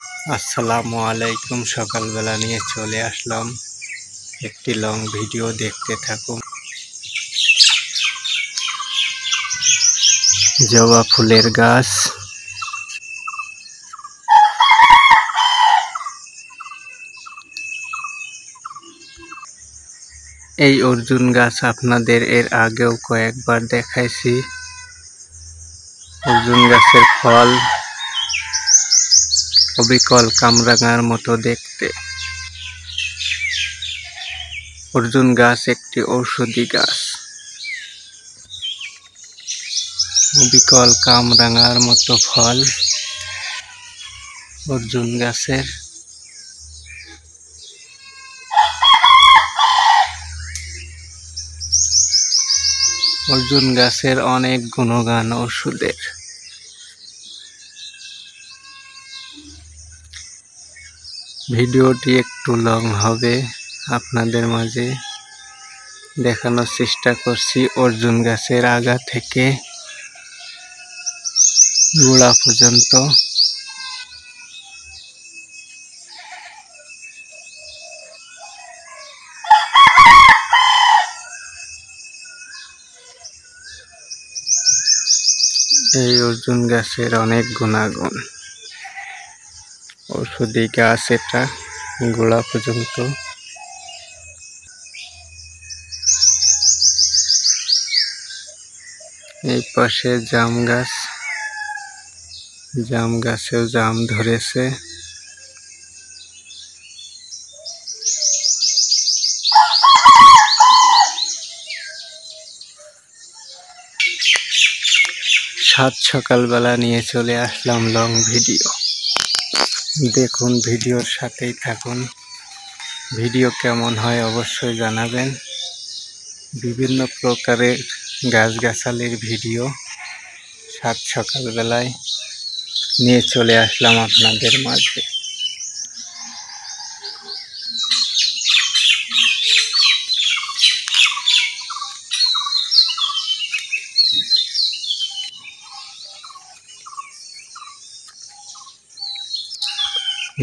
আসসালামু আলাইকুম। সকালবেলা নিয়ে চলে আসলাম একটি লং ভিডিও, দেখতে থাকুন। জবা ফুলের গাছ। এই অর্জুন গাছ আপনাদের এর আগেও কয়েকবার দেখাইছি। অর্জুন গাছের ফল অবিকল কামরাঙার মতো দেখতে। অর্জুন গাছ একটি ঔষধি গাছ। অবিকল কামরাঙার মতো ফল অর্জুন গাছের। অর্জুন গাছের অনেক গুণগান ওষুধের। ভিডিওটি একটু লং হবে, আপনাদের মাঝে দেখানোর চেষ্টা করছি অর্জুন গাছের আগা থেকে গোড়া পর্যন্ত। এই অর্জুন গাছের অনেক গুণাগুণ। ঔষধি গাছ এটা, গোড়া পর্যন্ত। এই পাশে জাম গাছ, জাম গাছেও জাম ধরেছে। সাত সকালবেলা নিয়ে চলে আসলাম লং ভিডিও, দেখুন, ভিডিওর সাথেই থাকুন। ভিডিও কেমন হয় অবশ্যই জানাবেন। বিভিন্ন প্রকারের গাছগাছালির ভিডিও সাত সকালবেলায় নিয়ে চলে আসলাম আপনাদের মাঝে।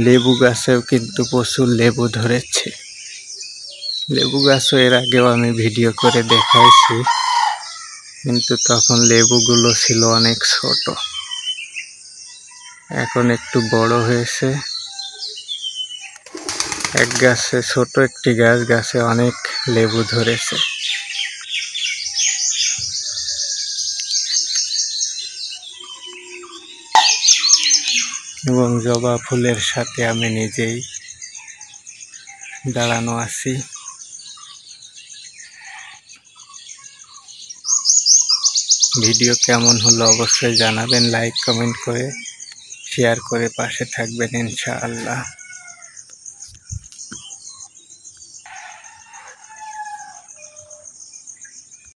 লেবু গাছেও কিন্তু প্রচুর লেবু ধরেছে। লেবু গাছও এর আগেও আমি ভিডিও করে দেখাইছি, কিন্তু তখন লেবুগুলো ছিল অনেক ছোট। এখন একটু বড় হয়েছে। এক গাছে, ছোট একটি গাছে অনেক লেবু ধরেছে। এবং জবা ফুলের সাথে আমি নিজেই দাঁড়ানো আছি। ভিডিও কেমন হলো অবশ্যই জানাবেন, লাইক কমেন্ট করে শেয়ার করে পাশে থাকবেন ইনশাআল্লাহ।